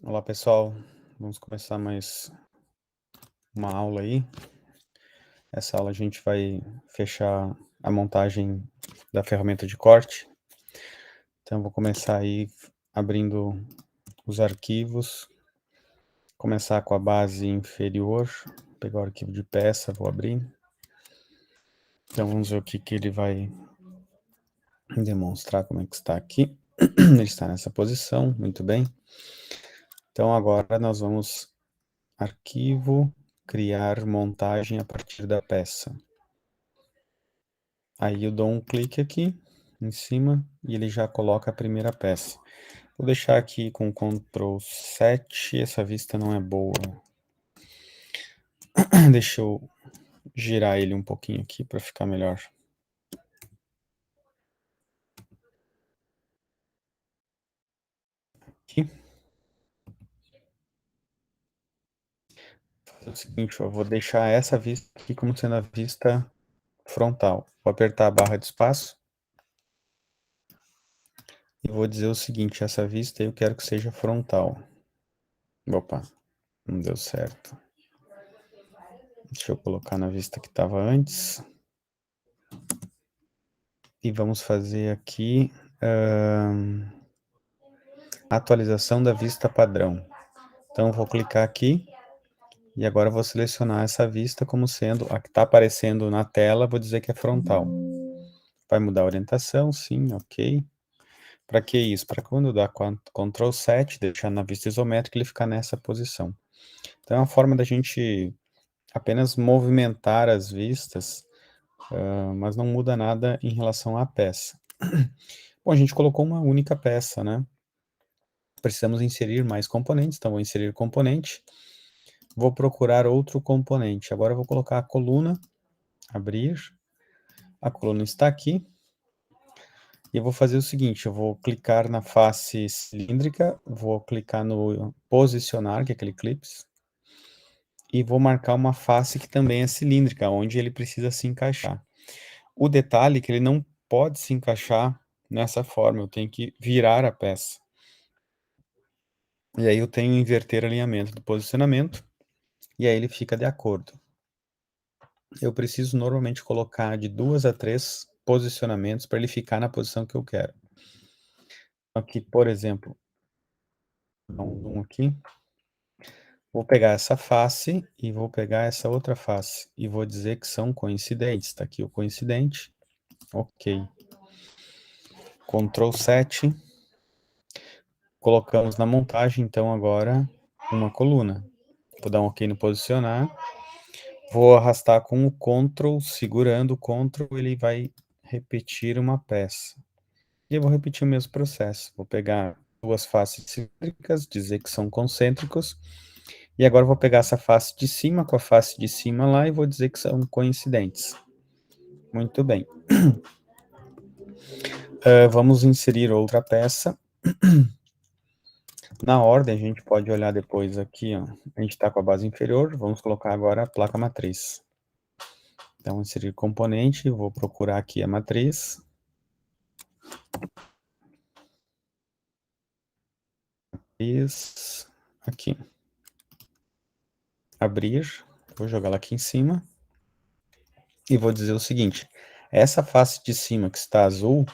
Olá, pessoal. Vamos começar mais uma aula aí. Essa aula a gente vai fechar a montagem da ferramenta de corte. Então, vou começar aí abrindo os arquivos. Começar com a base inferior. Pegar o arquivo de peça, vou abrir. Então, vamos ver o que ele vai demonstrar, como é que está aqui. Ele está nessa posição, muito bem. Então, agora nós vamos arquivo, criar montagem a partir da peça. Aí eu dou um clique aqui em cima e ele já coloca a primeira peça. Vou deixar aqui com Ctrl 7, essa vista não é boa. Deixa eu girar ele um pouquinho aqui para ficar melhor. Aqui. Vou fazer o seguinte, eu vou deixar essa vista aqui como sendo a vista frontal. Vou apertar a barra de espaço e vou dizer o seguinte, essa vista eu quero que seja frontal. Opa, não deu certo. Deixa eu colocar na vista que estava antes. E vamos fazer aqui atualização da vista padrão. Então, vou clicar aqui e agora vou selecionar essa vista como sendo a que está aparecendo na tela, vou dizer que é frontal. Vai mudar a orientação, sim, ok. Para que isso? Para quando dar Ctrl 7, deixar na vista isométrica, ele ficar nessa posição. Então, é uma forma da gente apenas movimentar as vistas, mas não muda nada em relação à peça. Bom, a gente colocou uma única peça, né? Precisamos inserir mais componentes, então vou inserir componente. Vou procurar outro componente. Agora eu vou colocar a coluna, abrir. A coluna está aqui. E eu vou fazer o seguinte, eu vou clicar na face cilíndrica, vou clicar no posicionar, que é aquele clips, e vou marcar uma face que também é cilíndrica, onde ele precisa se encaixar. O detalhe é que ele não pode se encaixar nessa forma, eu tenho que virar a peça. E aí eu tenho que inverter o alinhamento do posicionamento, e aí ele fica de acordo. Eu preciso normalmente colocar de 2 a 3 posicionamentos para ele ficar na posição que eu quero. Aqui, por exemplo, vou dar um zoom aqui. Vou pegar essa face e vou pegar essa outra face e vou dizer que são coincidentes. Está aqui o coincidente. Ok. Ctrl 7. Colocamos na montagem, então, agora uma coluna. Vou dar um ok no posicionar. Vou arrastar com o Ctrl, segurando o Ctrl, ele vai repetir uma peça. E eu vou repetir o mesmo processo. Vou pegar duas faces cilíndricas, dizer que são concêntricos. E agora eu vou pegar essa face de cima com a face de cima lá e vou dizer que são coincidentes. Muito bem. Vamos inserir outra peça. Na ordem, a gente pode olhar depois aqui, ó. A gente está com a base inferior, vamos colocar agora a placa matriz. Então, inserir componente, vou procurar aqui a matriz. Aqui. Abrir, vou jogar ela aqui em cima. E vou dizer o seguinte, essa face de cima que está azul,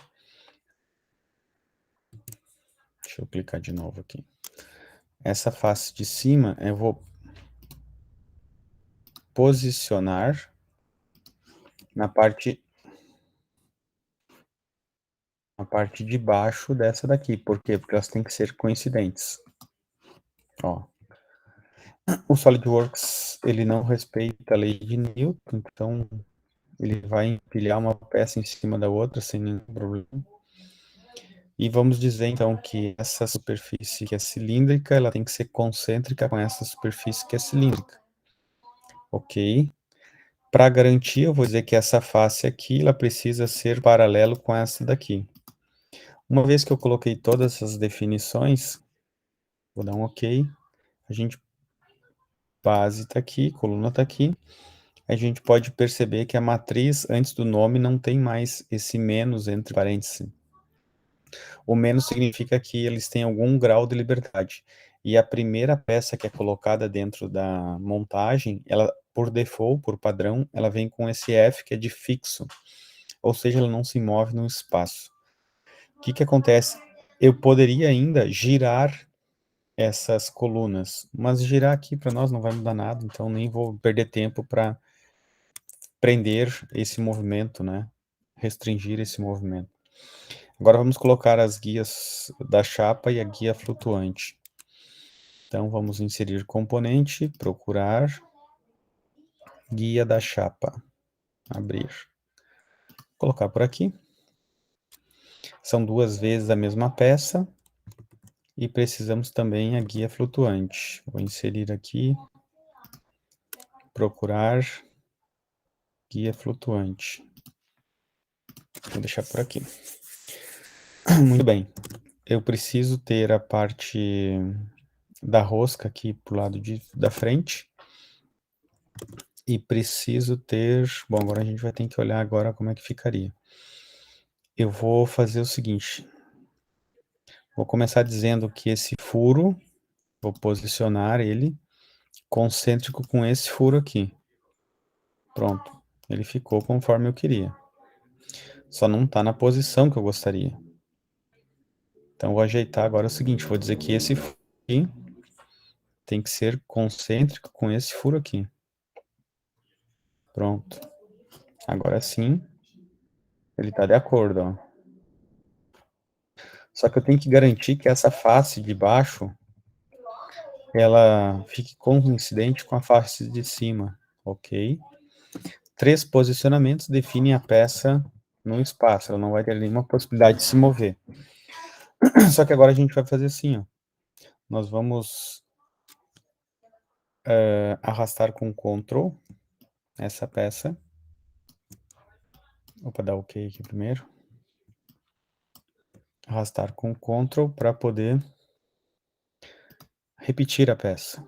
deixa eu clicar de novo aqui. Essa face de cima, eu vou posicionar na parte de baixo dessa daqui. Por quê? Porque elas têm que ser coincidentes. Ó. O SolidWorks, ele não respeita a lei de Newton, então ele vai empilhar uma peça em cima da outra sem nenhum problema. E vamos dizer, então, que essa superfície que é cilíndrica, ela tem que ser concêntrica com essa superfície que é cilíndrica. Ok? Para garantir, eu vou dizer que essa face aqui, ela precisa ser paralelo com essa daqui. Uma vez que eu coloquei todas essas definições, vou dar um ok, a gente, base está aqui, coluna está aqui, a gente pode perceber que a matriz, antes do nome, não tem mais esse menos entre parênteses. O menos significa que eles têm algum grau de liberdade. E a primeira peça que é colocada dentro da montagem, ela, por default, por padrão, ela vem com esse F que é de fixo, ou seja, ela não se move no espaço. O que que acontece? Eu poderia ainda girar essas colunas, mas girar aqui para nós não vai mudar nada, então nem vou perder tempo para prender esse movimento, né? Restringir esse movimento. Agora vamos colocar as guias da chapa e a guia flutuante. Então vamos inserir componente, procurar, guia da chapa, abrir. Colocar por aqui. São 2 vezes a mesma peça. E precisamos também a guia flutuante. Vou inserir aqui, procurar, guia flutuante. Vou deixar por aqui. Muito bem. Eu preciso ter a parte da rosca aqui pro lado da frente. E preciso ter... Bom, agora a gente vai ter que olhar agora como é que ficaria. Eu vou fazer o seguinte. Vou começar dizendo que esse furo, vou posicionar ele concêntrico com esse furo aqui. Pronto. Ele ficou conforme eu queria. Só não está na posição que eu gostaria. Então, vou ajeitar agora o seguinte, vou dizer que esse furo aqui tem que ser concêntrico com esse furo aqui. Pronto. Agora sim, ele está de acordo, ó. Só que eu tenho que garantir que essa face de baixo, ela fique coincidente com a face de cima, ok? 3 posicionamentos definem a peça no espaço, ela não vai ter nenhuma possibilidade de se mover. Só que agora a gente vai fazer assim, ó. Nós vamos arrastar com Ctrl essa peça. Opa, dar OK aqui primeiro. Arrastar com Ctrl para poder repetir a peça.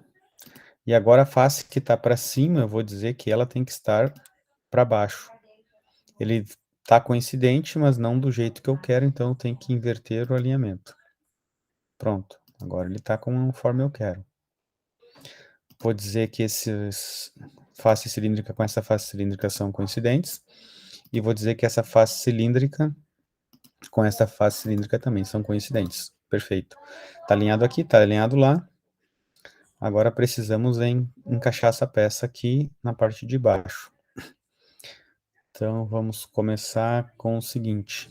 E agora a face que está para cima, eu vou dizer que ela tem que estar para baixo. Ele está coincidente, mas não do jeito que eu quero, então eu tenho que inverter o alinhamento. Pronto, agora ele está conforme eu quero. Vou dizer que esses face cilíndrica com essa face cilíndrica são coincidentes. E vou dizer que essa face cilíndrica com essa face cilíndrica também são coincidentes. Perfeito. Está alinhado aqui, está alinhado lá. Agora precisamos encaixar essa peça aqui na parte de baixo. Então, vamos começar com o seguinte.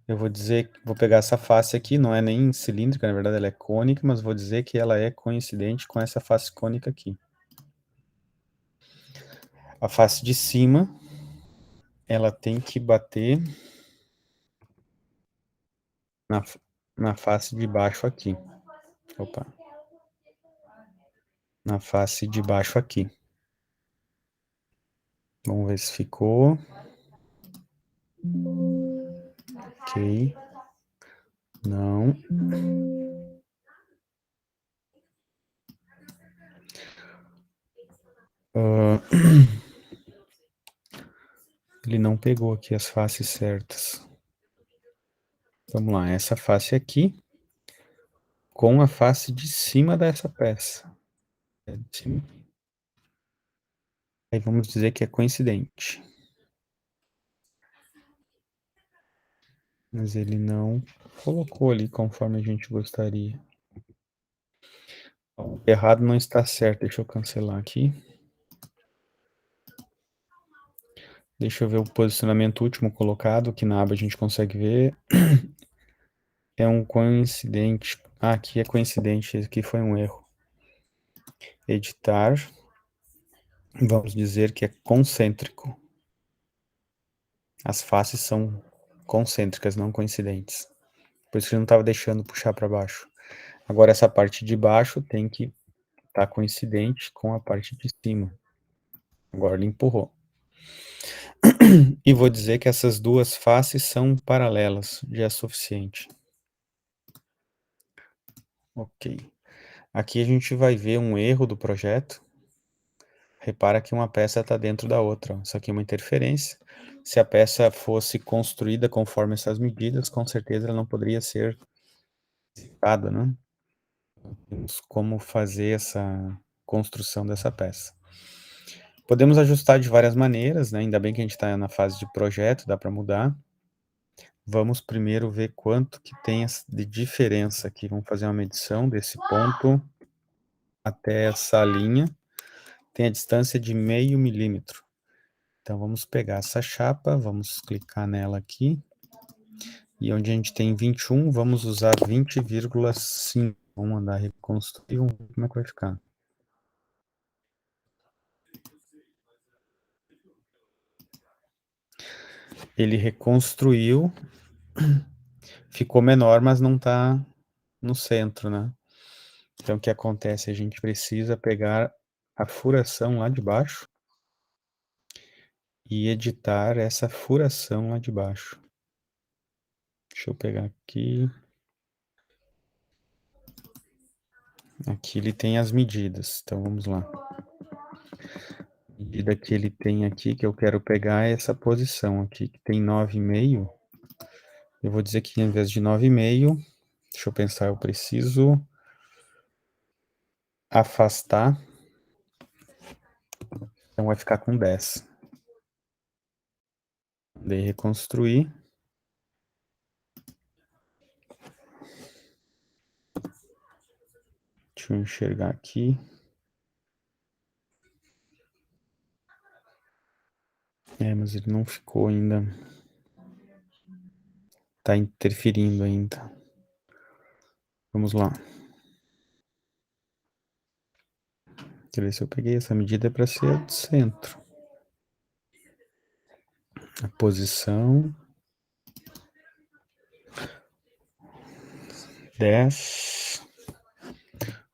Eu vou dizer, vou pegar essa face aqui, não é nem cilíndrica, na verdade ela é cônica, mas vou dizer que ela é coincidente com essa face cônica aqui. A face de cima, ela tem que bater na face de baixo aqui. Opa. Na face de baixo aqui. Vamos ver se ficou. Ok. Não. Ele não pegou aqui as faces certas. Vamos lá, essa face aqui com a face de cima dessa peça. Aí vamos dizer que é coincidente. Mas ele não colocou ali conforme a gente gostaria. O errado não está certo. Deixa eu cancelar aqui. Deixa eu ver o posicionamento último colocado, que na aba a gente consegue ver. É um coincidente. Ah, aqui é coincidente, aqui foi um erro. Editar. Vamos dizer que é concêntrico. As faces são concêntricas, não coincidentes. Por isso que ele não estava deixando puxar para baixo. Agora essa parte de baixo tem que estar coincidente com a parte de cima. Agora ele empurrou. E vou dizer que essas duas faces são paralelas, já é suficiente. Ok. Aqui a gente vai ver um erro do projeto. Repara que uma peça está dentro da outra. Isso aqui é uma interferência. Se a peça fosse construída conforme essas medidas, com certeza ela não poderia ser citada, né? Temos como fazer essa construção dessa peça. Podemos ajustar de várias maneiras, né? Ainda bem que a gente está na fase de projeto, dá para mudar. Vamos primeiro ver quanto que tem de diferença aqui. Vamos fazer uma medição desse ponto até essa linha. Tem a distância de 0,5 milímetro. Então, vamos pegar essa chapa, vamos clicar nela aqui. E onde a gente tem 21, vamos usar 20,5. Vamos mandar reconstruir, vamos ver como é que vai ficar. Ele reconstruiu, ficou menor, mas não está no centro, né? Então, o que acontece? A gente precisa pegar a furação lá de baixo e editar essa furação lá de baixo. Deixa eu pegar aqui. Aqui ele tem as medidas, então vamos lá. A medida que ele tem aqui, que eu quero pegar, é essa posição aqui, que tem 9,5. Eu vou dizer que em vez de 9,5, deixa eu pensar, eu preciso afastar, então vai ficar com 10. Daí reconstruir. Deixa eu enxergar aqui. Mas ele não ficou ainda. Tá interferindo ainda. Vamos lá. Deixa eu ver se eu peguei essa medida para ser do centro. A posição. 10.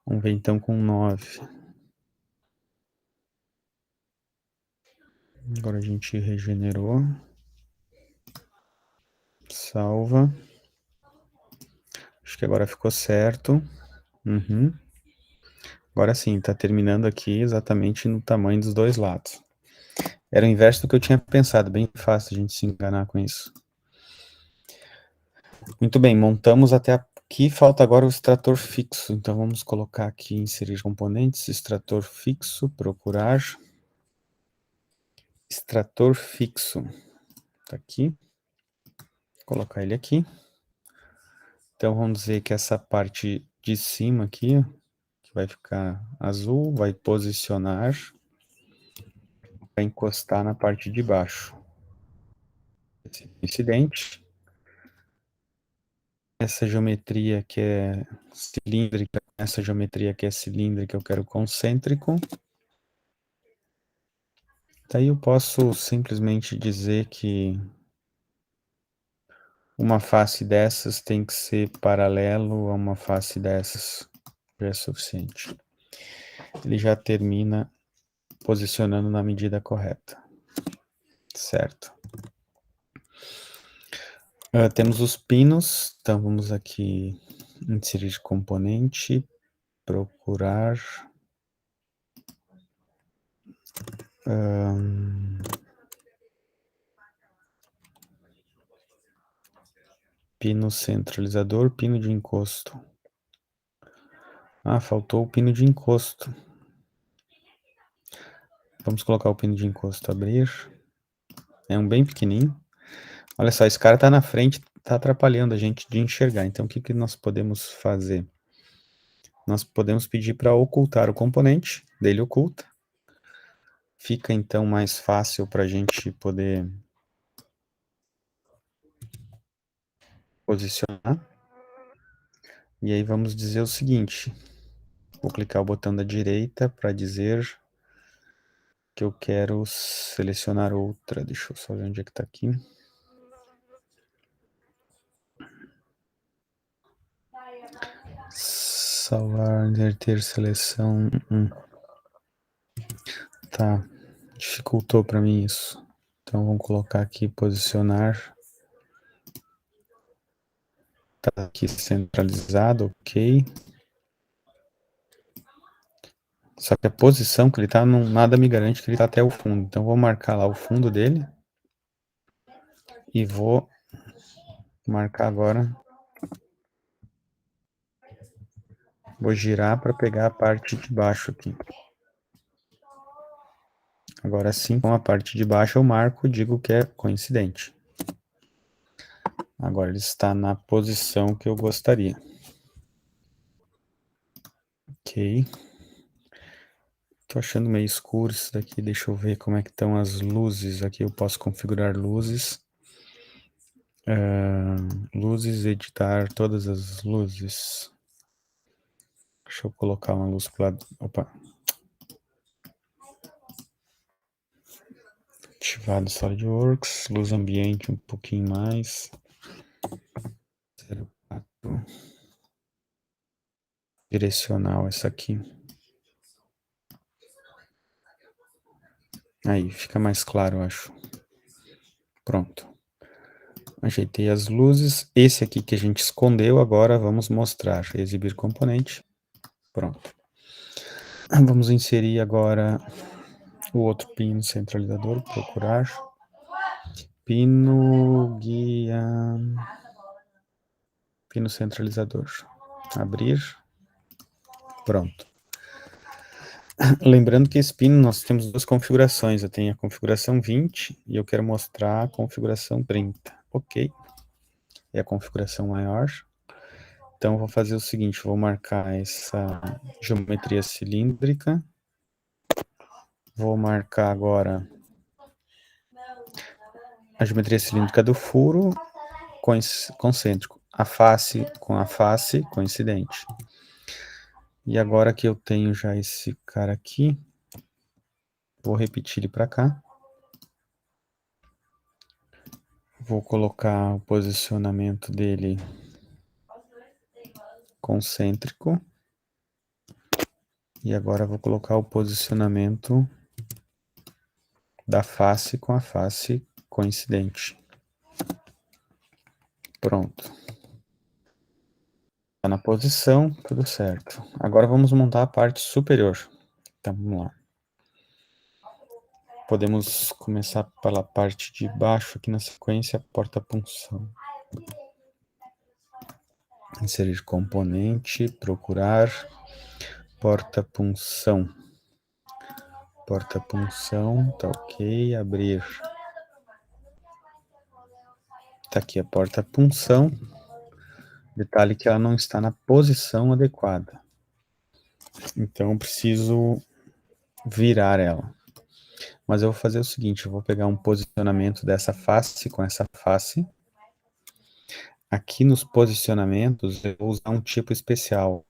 Vamos ver então com 9. Agora a gente regenerou. Salva. Acho que agora ficou certo. Uhum. Agora sim, tá terminando aqui exatamente no tamanho dos dois lados. Era o inverso do que eu tinha pensado, bem fácil a gente se enganar com isso. Muito bem, montamos até aqui, falta agora o extrator fixo. Então vamos colocar aqui, inserir componentes, extrator fixo, procurar. Extrator fixo. Tá aqui. Colocar ele aqui. Então vamos dizer que essa parte de cima aqui, que vai ficar azul, vai posicionar, vai encostar na parte de baixo. Esse incidente. Essa geometria que é cilíndrica, essa geometria que é cilíndrica, eu quero concêntrico. Daí eu posso simplesmente dizer que uma face dessas tem que ser paralelo a uma face dessas. Já é suficiente. Ele já termina posicionando na medida correta. Certo. Temos os pinos, então vamos aqui inserir componente, procurar. Pino centralizador, pino de encosto. Faltou o pino de encosto. Vamos colocar o pino de encosto, abrir. É um bem pequenininho. Olha só, esse cara tá na frente, tá atrapalhando a gente de enxergar. Então, o que nós podemos fazer? Nós podemos pedir para ocultar o componente, dele oculta. Fica, então, mais fácil para a gente poder posicionar. E aí vamos dizer o seguinte. Vou clicar o botão da direita para dizer que eu quero selecionar outra. Deixa eu só ver onde é que está aqui. Salvar, inverter seleção. Tá, dificultou para mim isso. Então vamos colocar aqui posicionar. Tá aqui centralizado, ok. Só que a posição que ele tá, nada me garante que ele tá até o fundo. Então vou marcar lá o fundo dele. E vou marcar agora. Vou girar para pegar a parte de baixo aqui. Agora sim, com a parte de baixo eu marco, digo que é coincidente. Agora ele está na posição que eu gostaria. Ok. Tô achando meio escuro isso daqui, deixa eu ver como é que estão as luzes. Aqui eu posso configurar luzes. Luzes, editar todas as luzes. Deixa eu colocar uma luz pro lado. Opa. Ativado SolidWorks, luz ambiente um pouquinho mais. 04. Direcional essa aqui. Aí, fica mais claro, eu acho. Pronto. Ajeitei as luzes. Esse aqui que a gente escondeu, agora vamos mostrar. Exibir componente. Pronto. Vamos inserir agora o outro pino centralizador. Procurar. Pino guia. Pino centralizador. Abrir. Pronto. Lembrando que esse pino nós temos duas configurações. Eu tenho a configuração 20 e eu quero mostrar a configuração 30. Ok. É a configuração maior. Então, vou fazer o seguinte, vou marcar essa geometria cilíndrica. Vou marcar agora a geometria cilíndrica do furo concêntrico. A face com a face coincidente. E agora que eu tenho já esse cara aqui, vou repetir ele para cá. Vou colocar o posicionamento dele concêntrico. E agora vou colocar o posicionamento da face com a face coincidente. Pronto. Está na posição, tudo certo. Agora vamos montar a parte superior. Então, vamos lá. Podemos começar pela parte de baixo, aqui na sequência, porta-punção. Inserir componente, procurar, porta-punção. Porta-punção, tá ok, abrir. Tá aqui a porta-punção. Detalhe que ela não está na posição adequada. Então, eu preciso virar ela. Mas eu vou fazer o seguinte, eu vou pegar um posicionamento dessa face com essa face. Aqui nos posicionamentos, eu vou usar um tipo especial.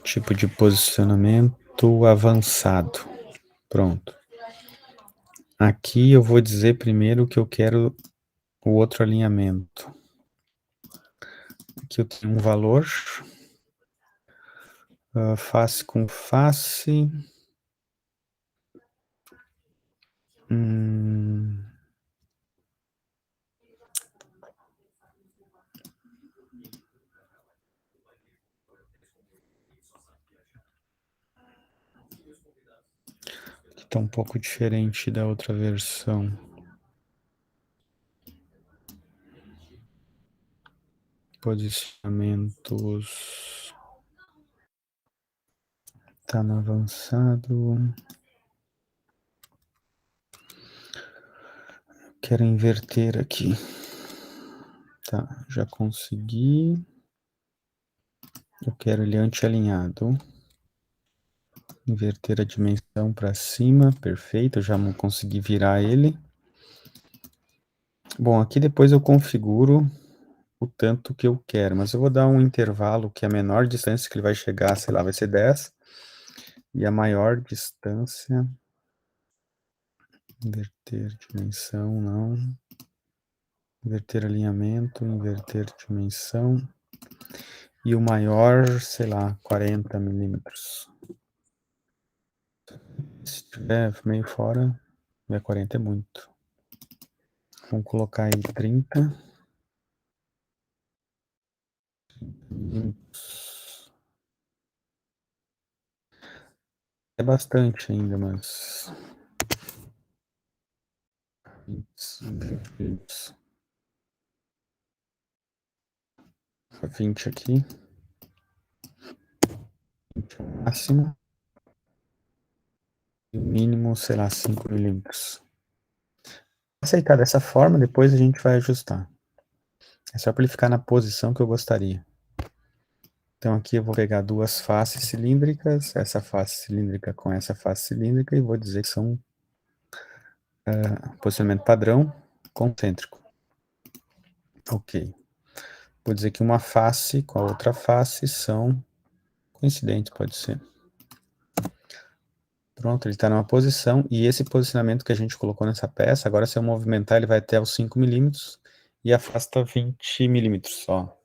Tipo de posicionamento avançado. Pronto. Aqui eu vou dizer primeiro que eu quero o outro alinhamento. Aqui eu tenho um valor. Face com face. Está um pouco diferente da outra versão. Posicionamentos. Tá no avançado. Quero inverter aqui. Tá, já consegui. Eu quero ele anti-alinhado. Inverter a dimensão para cima, perfeito, eu já consegui virar ele. Bom, aqui depois eu configuro o tanto que eu quero, mas eu vou dar um intervalo que a menor distância que ele vai chegar, sei lá, vai ser 10. E a maior distância... Inverter dimensão, não. Inverter alinhamento, inverter dimensão. E o maior, sei lá, 40 milímetros. Se tiver meio fora, 40 é muito. Vamos colocar aí 30. É bastante ainda, mas... 20 aqui. 20 máximo. E o mínimo, sei lá, 5 milímetros. Aceitar dessa forma, depois a gente vai ajustar. É só para ele ficar na posição que eu gostaria. Então aqui eu vou pegar duas faces cilíndricas, essa face cilíndrica com essa face cilíndrica, e vou dizer que são posicionamento padrão concêntrico. Ok. Vou dizer que uma face com a outra face são coincidentes, pode ser. Pronto, ele está numa posição, e esse posicionamento que a gente colocou nessa peça, agora se eu movimentar, ele vai até os 5 milímetros, e afasta 20 milímetros só.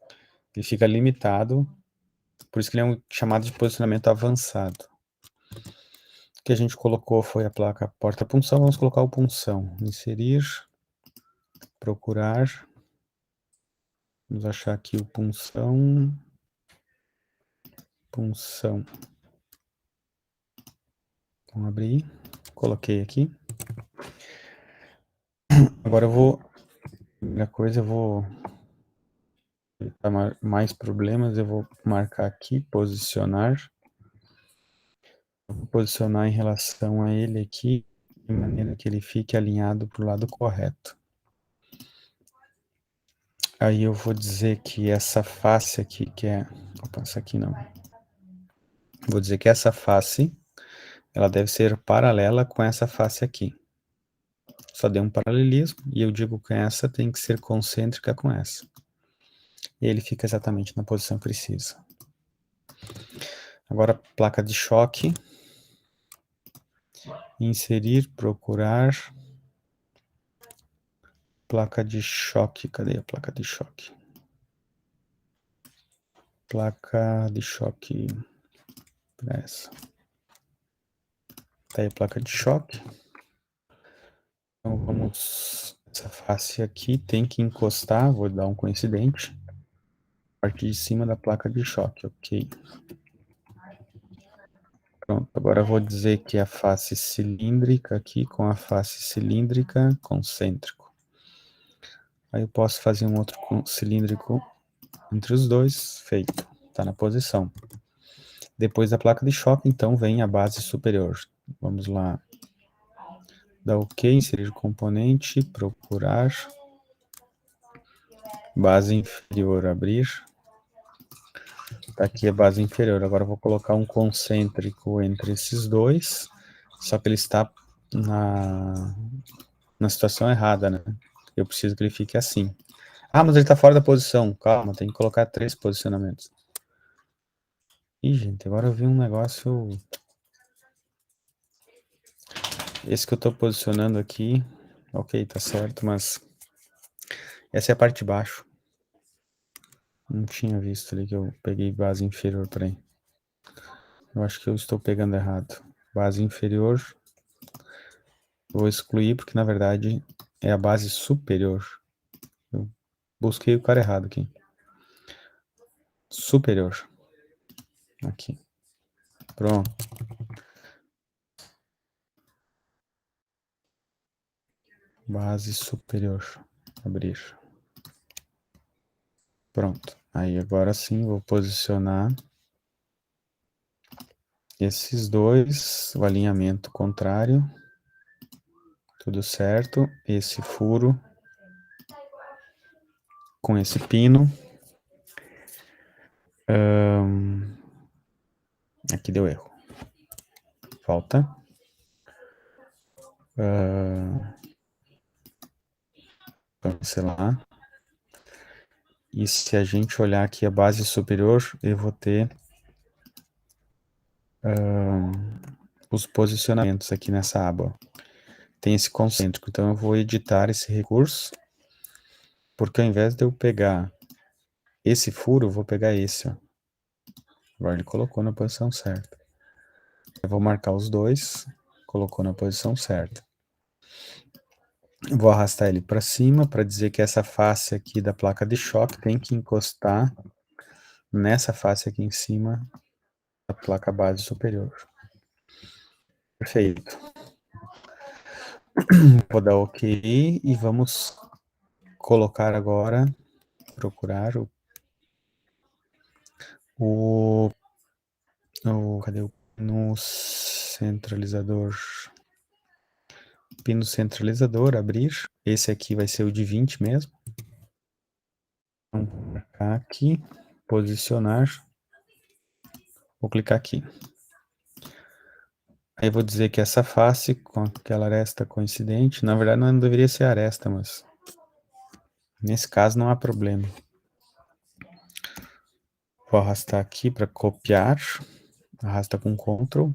Ele fica limitado, por isso que ele é um chamado de posicionamento avançado. O que a gente colocou foi a placa porta-punção, vamos colocar o punção. Inserir, procurar, vamos achar aqui o punção, punção. Vamos abrir, coloquei aqui. Agora eu vou, primeira coisa, eu vou evitar mais problemas, eu vou marcar aqui, posicionar. Vou posicionar em relação a ele aqui, de maneira que ele fique alinhado para o lado correto. Aí eu vou dizer que essa face aqui, que é... Opa, essa aqui não. Vou dizer que essa face, ela deve ser paralela com essa face aqui. Só dei um paralelismo, e eu digo que essa tem que ser concêntrica com essa. E ele fica exatamente na posição precisa. Agora, placa de choque. Inserir, procurar. Placa de choque, cadê a placa de choque? Placa de choque, essa. Tá aí a placa de choque. Então vamos, essa face aqui tem que encostar, vou dar um coincidente, a parte de cima da placa de choque, ok. Pronto, agora eu vou dizer que a face cilíndrica aqui com a face cilíndrica concêntrico. Aí eu posso fazer um outro cilíndrico entre os dois, feito, tá na posição. Depois da placa de choque, então, vem a base superior. Vamos lá. Dá OK, inserir componente, procurar. Base inferior, abrir. Tá aqui a base inferior. Agora eu vou colocar um concêntrico entre esses dois, só que ele está na situação errada, né? Eu preciso que ele fique assim. Ah, mas ele está fora da posição. Calma, tem que colocar 3 posicionamentos. Ih, gente, agora eu vi um negócio... Esse que eu estou posicionando aqui, ok, tá certo, mas essa é a parte de baixo. Não tinha visto ali que eu peguei base inferior, peraí. Eu acho que eu estou pegando errado. Base inferior, vou excluir porque na verdade é a base superior. Eu busquei o cara errado aqui. Superior. Aqui. Pronto. Base superior. Abrir. Pronto. Aí agora sim vou posicionar esses dois, o alinhamento contrário. Tudo certo. Esse furo com esse pino. Aqui deu erro. Volta. Cancelar. E se a gente olhar aqui a base superior, eu vou ter os posicionamentos aqui nessa aba. Tem esse concêntrico, então eu vou editar esse recurso, porque ao invés de eu pegar esse furo, eu vou pegar esse, ó. Agora ele colocou na posição certa. Eu vou marcar os dois, colocou na posição certa. Vou arrastar ele para cima, para dizer que essa face aqui da placa de choque tem que encostar nessa face aqui em cima da placa base superior. Perfeito. Vou dar OK e vamos colocar agora, procurar cadê o pino centralizador? Pino centralizador, abrir. Esse aqui vai ser o de 20 mesmo. Vamos clicar aqui, posicionar. Vou clicar aqui. Aí vou dizer que essa face com aquela aresta coincidente, na verdade não deveria ser aresta, mas nesse caso não há problema. Vou arrastar aqui para copiar. Arrasta com Ctrl.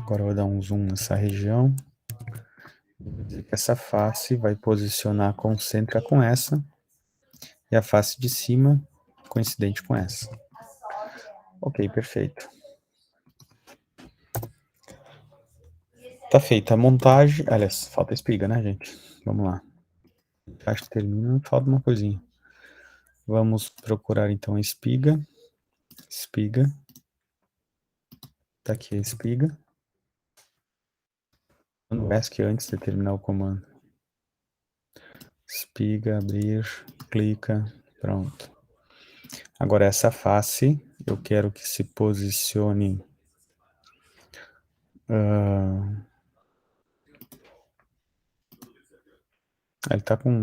Agora eu vou dar um zoom nessa região. Vou dizer que essa face vai posicionar concêntrica com essa. E a face de cima coincidente com essa. Ok, perfeito. Tá feita a montagem. Aliás, falta a espiga, né, gente? Vamos lá. Acho que termina, falta uma coisinha. Vamos procurar então a espiga. Espiga. Tá aqui a espiga. No ESC antes de terminar o comando. Espiga, abrir, clica, pronto. Agora essa face, eu quero que se posicione ele tá com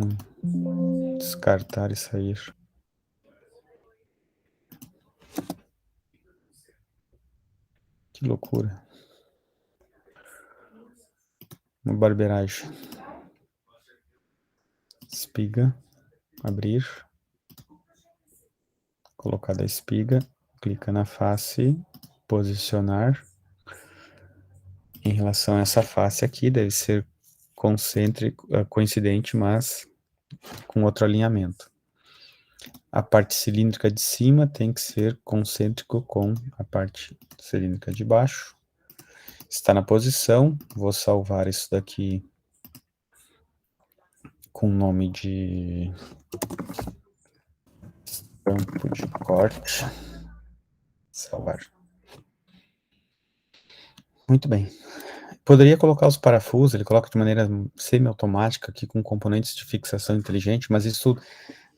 descartar e sair. Que loucura. Uma barbeiragem. Espiga, abrir. Colocar a espiga, clica na face, posicionar. Em relação a essa face aqui, deve ser concêntrico, coincidente, mas com outro alinhamento. A parte cilíndrica de cima tem que ser concêntrico com a parte cilíndrica de baixo. Está na posição, vou salvar isso daqui com o nome de campo de corte. Salvar. Muito bem. Poderia colocar os parafusos, ele coloca de maneira semi-automática aqui com componentes de fixação inteligente, mas isso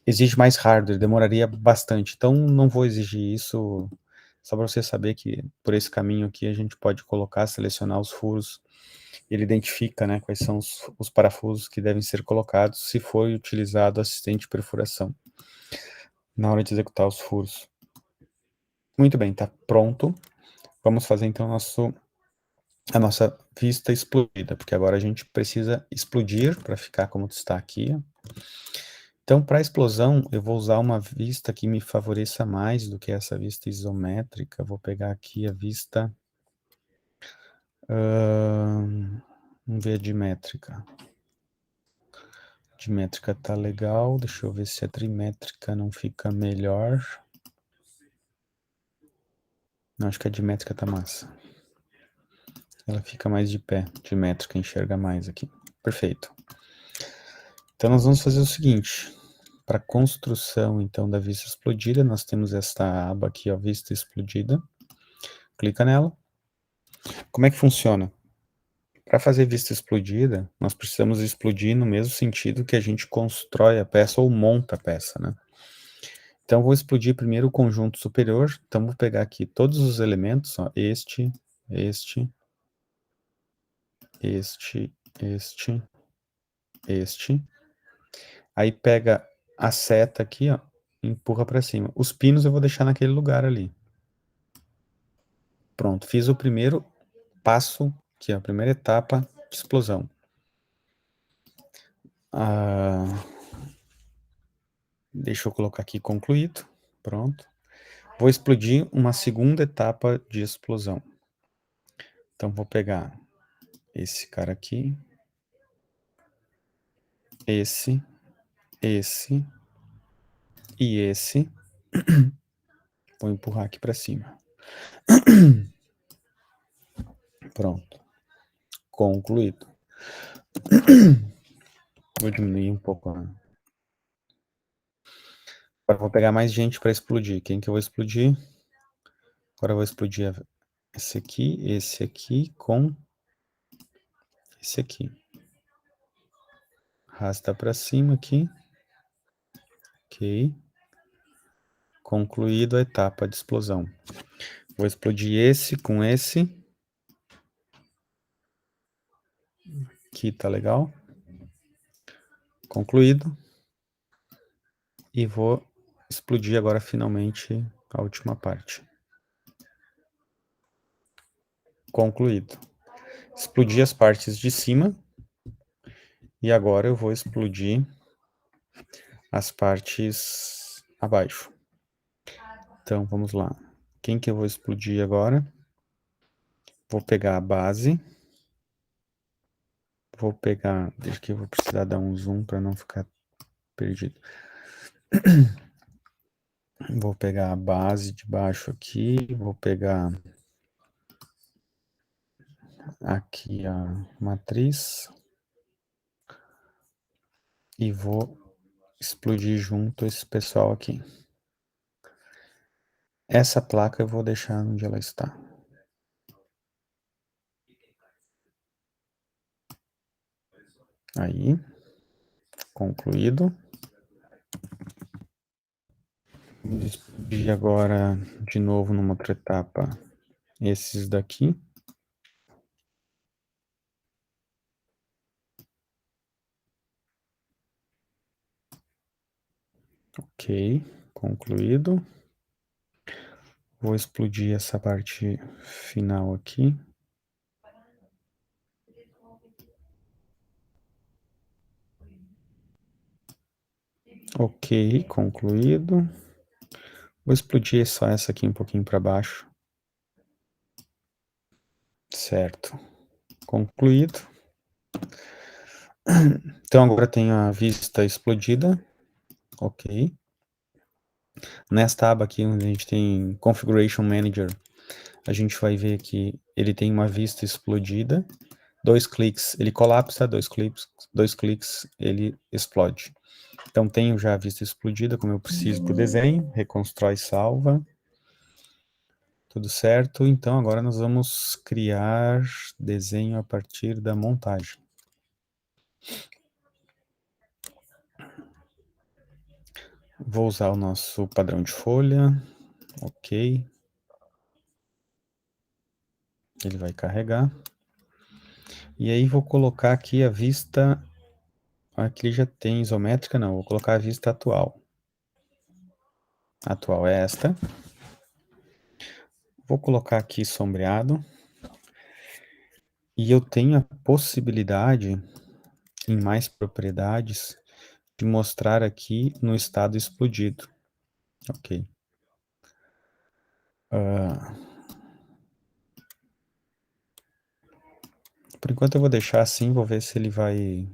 exige mais hardware, demoraria bastante. Então não vou exigir isso, só para você saber que por esse caminho aqui a gente pode colocar, selecionar os furos, ele identifica, né, quais são os parafusos que devem ser colocados se for utilizado assistente de perfuração na hora de executar os furos. Muito bem, está pronto. Vamos fazer então a nossa vista explodida, porque agora a gente precisa explodir para ficar como está aqui. Então, para a explosão, eu vou usar uma vista que me favoreça mais do que essa vista isométrica. Vou pegar aqui a vista, vamos ver a dimétrica. Dimétrica tá legal, deixa eu ver se a trimétrica não fica melhor. Não, acho que a dimétrica tá massa. Ela fica mais de pé, dimétrica, enxerga mais aqui. Perfeito. Então, nós vamos fazer o seguinte. Para construção, então, da vista explodida, nós temos esta aba aqui, ó, vista explodida. Clica nela. Como é que funciona? Para fazer vista explodida, nós precisamos explodir no mesmo sentido que a gente constrói a peça ou monta a peça, né? Então, vou explodir primeiro o conjunto superior. Então, vou pegar aqui todos os elementos, ó, este, este, este. Aí pega a seta aqui, ó, e empurra para cima. Os pinos eu vou deixar naquele lugar ali. Pronto, fiz o primeiro passo, aqui, ó, a primeira etapa de explosão. Deixa eu colocar aqui concluído. Pronto. Vou explodir uma segunda etapa de explosão. Então, vou pegar esse cara aqui, esse e esse. Vou empurrar aqui para cima. Pronto. Concluído. Vou diminuir um pouco. Agora vou pegar mais gente para explodir. Quem que eu vou explodir? Agora eu vou explodir esse aqui com esse aqui. Arrasta para cima aqui. Ok. Concluído a etapa de explosão. Vou explodir esse com esse. Aqui tá legal. Concluído. E vou explodir agora finalmente a última parte. Concluído. Explodi as partes de cima. E agora eu vou explodir as partes abaixo. Então, vamos lá. Quem que eu vou explodir agora? Vou pegar a base. Vou pegar... Deixa que eu vou precisar dar um zoom para não ficar perdido. Vou pegar a base de baixo aqui. Vou pegar aqui a matriz. E vou explodir junto esse pessoal aqui. Essa placa eu vou deixar onde ela está. Aí, concluído. Vou explodir agora de novo numa outra etapa esses daqui. Ok, concluído. Vou explodir essa parte final aqui. Ok, concluído. Vou explodir só essa aqui um pouquinho para baixo. Certo. Concluído. Então agora tenho a vista explodida. Ok. Nesta aba aqui, onde a gente tem Configuration Manager, a gente vai ver que ele tem uma vista explodida. 2 cliques, ele colapsa, 2 cliques, ele explode. Então tenho já a vista explodida, como eu preciso para o desenho, reconstrói, salva. Tudo certo, então agora nós vamos criar desenho a partir da montagem. Vou usar o nosso padrão de folha, ok. Ele vai carregar. E aí vou colocar aqui a vista, aqui já tem isométrica, não, vou colocar a vista atual. Atual é esta. Vou colocar aqui sombreado. E eu tenho a possibilidade, em mais propriedades, de mostrar aqui no estado explodido. Ok. Por enquanto eu vou deixar assim, vou ver se ele vai...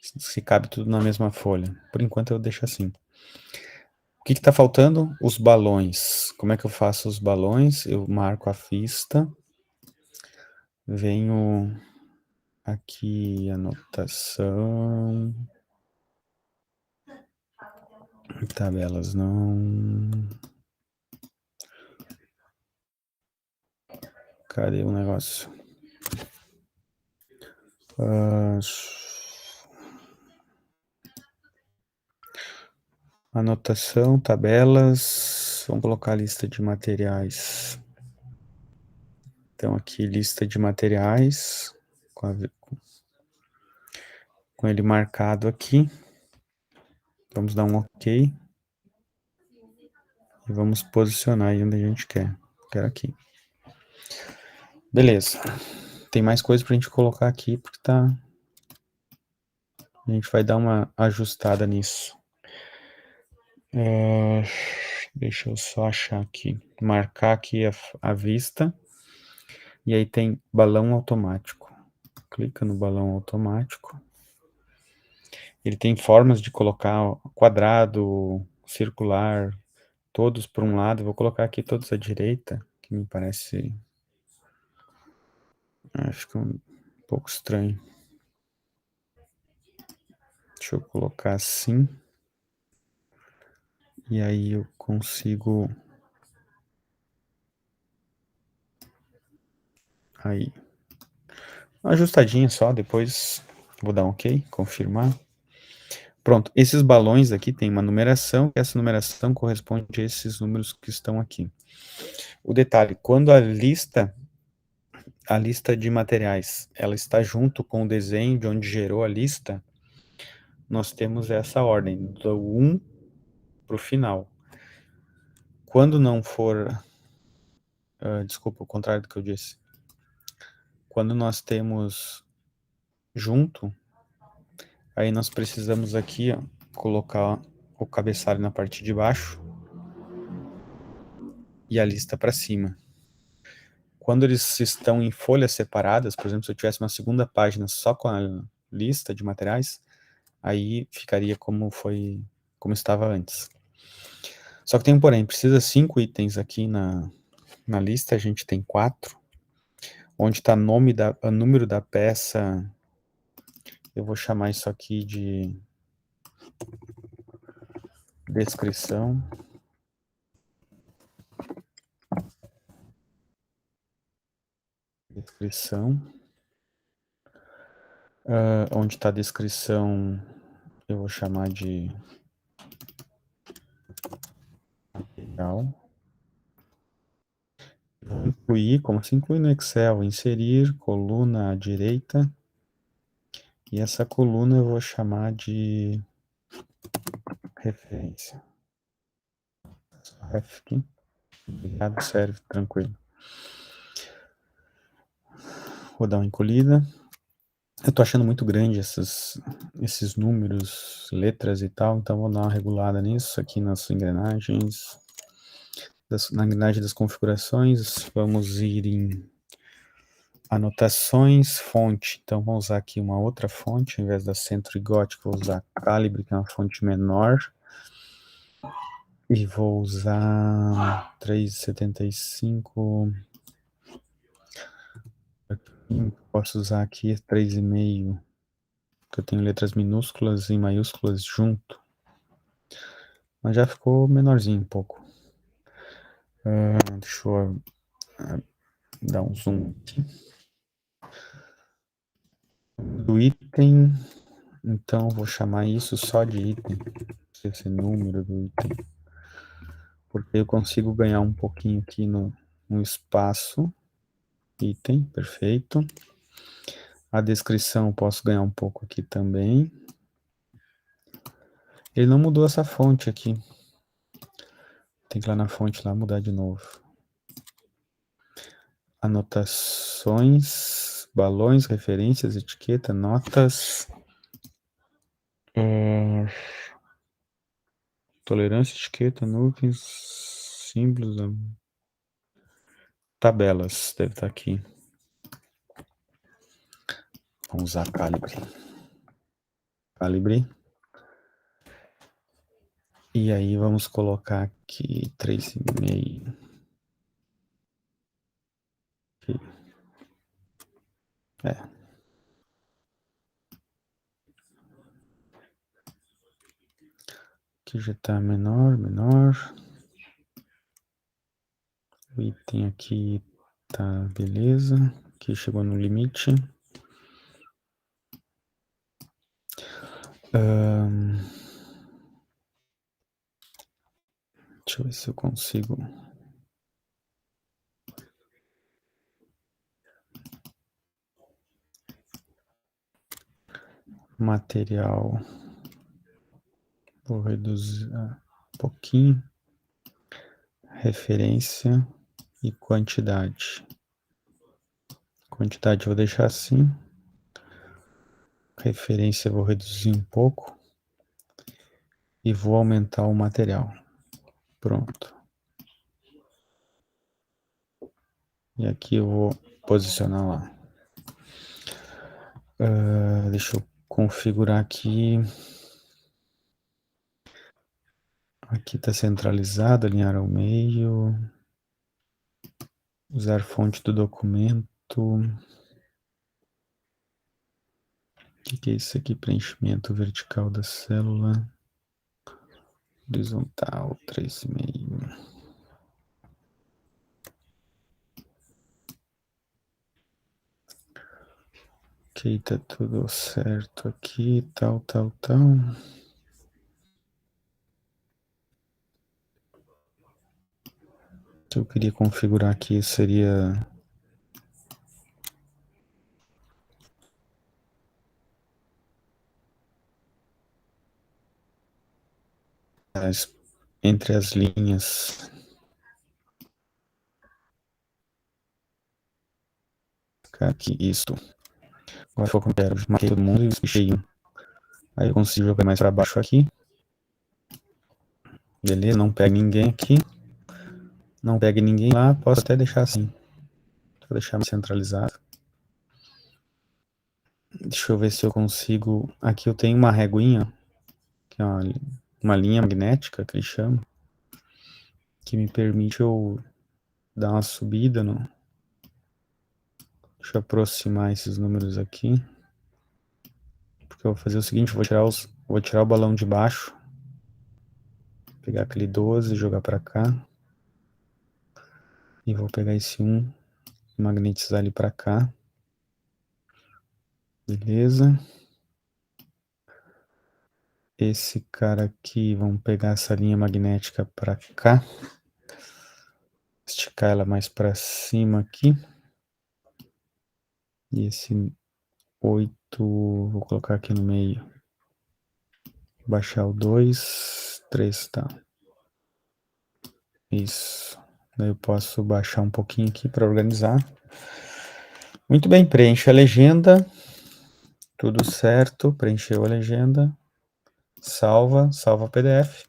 se cabe tudo na mesma folha. Por enquanto eu deixo assim. O que está faltando? Os balões. Como é que eu faço os balões? Eu marco a vista. Venho aqui, anotação. Tabelas não. Cadê o negócio? Anotação, tabelas. Vamos colocar a lista de materiais. Então, aqui, lista de materiais. Com ele marcado aqui. Vamos dar um OK. E vamos posicionar aí onde a gente quer. Quero aqui. Beleza. Tem mais coisa pra gente colocar aqui, porque tá... A gente vai dar uma ajustada nisso. Deixa eu só achar aqui. Marcar aqui a vista. E aí tem balão automático. Clica no balão automático. Ele tem formas de colocar quadrado, circular, todos por um lado. Vou colocar aqui todos à direita, que me parece... fica um pouco estranho. Deixa eu colocar assim. E aí eu consigo... Aí. ajustadinha só, depois vou dar um ok, confirmar. Pronto, esses balões aqui tem uma numeração, e essa numeração corresponde a esses números que estão aqui. O detalhe, quando a lista de materiais, ela está junto com o desenho de onde gerou a lista, nós temos essa ordem, do 1 para o final. Quando não for, desculpa, o contrário do que eu disse. Quando nós temos junto, aí nós precisamos aqui, ó, colocar o cabeçalho na parte de baixo e a lista para cima. Quando eles estão em folhas separadas, por exemplo, se eu tivesse uma segunda página só com a lista de materiais, aí ficaria como estava antes. Só que tem um porém, precisa 5 itens aqui na lista, a gente tem 4. Onde está o número da peça, eu vou chamar isso aqui de descrição. Onde está a descrição, eu vou chamar de material. Vou incluir, como se inclui no Excel, inserir coluna à direita. E essa coluna eu vou chamar de referência. Ref aqui. Obrigado, serve, tranquilo. Vou dar uma encolhida. Eu tô achando muito grande esses números, letras e tal, então vou dar uma regulada nisso aqui nas engrenagens. Na engrenagem das configurações, vamos ir em anotações, fonte. Então vamos usar aqui uma outra fonte, ao invés da Centro e Gótico, vou usar Calibre, que é uma fonte menor. E vou usar 3,75. Posso usar aqui 3,5, que eu tenho letras minúsculas e maiúsculas junto. Mas já ficou menorzinho um pouco. Deixa eu dar um zoom aqui. Do item, então vou chamar isso só de item. Esse número do item. Porque eu consigo ganhar um pouquinho aqui no espaço. Item, perfeito. A descrição eu posso ganhar um pouco aqui também. Ele não mudou essa fonte aqui. Tem que ir lá na fonte lá mudar de novo. Anotações, balões, referências, etiqueta, notas. Tolerância, etiqueta, nuvens, símbolos, tabelas, deve estar aqui. Vamos usar calibre. Calibre. E aí vamos colocar aqui 3,5. Aqui já está menor. O item aqui tá beleza. Aqui chegou no limite. Deixa eu ver se eu consigo. Material. Vou reduzir um pouquinho. Referência e quantidade. Quantidade eu vou deixar assim. Referência eu vou reduzir um pouco. E vou aumentar o material. Pronto. E aqui eu vou posicionar lá. Deixa eu configurar aqui. Aqui está centralizado, alinhar ao meio. Usar fonte do documento. O que é isso aqui? Preenchimento vertical da célula. Horizontal, 3,5. Ok, tá tudo certo aqui, tal. O que eu queria configurar aqui seria entre as linhas. Aqui, isto. Agora foi como eu quero. Marquei todo mundo e fechei um. Aí eu consigo jogar mais para baixo aqui. Beleza, não pega ninguém aqui. Não pega ninguém lá. Posso até deixar assim. Vou deixar mais centralizado. Deixa eu ver se eu consigo. Aqui eu tenho uma reguinha, que é uma linha magnética que eles chamam, que me permite eu dar uma subida no. Deixa eu aproximar esses números aqui. Porque eu vou fazer o seguinte, vou tirar o balão de baixo, pegar aquele 12 e jogar para cá. E vou pegar esse 1 e magnetizar ele para cá. Beleza. Esse cara aqui, vamos pegar essa linha magnética para cá. Esticar ela mais para cima aqui. E esse 8, vou colocar aqui no meio. Baixar o 2, 3, tá. Isso. Daí eu posso baixar um pouquinho aqui para organizar. Muito bem, preenche a legenda. Tudo certo, preencheu a legenda. Salva o PDF.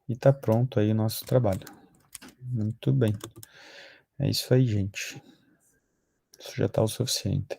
E tá pronto aí o nosso trabalho. Muito bem. É isso aí, gente. Isso já tá o suficiente.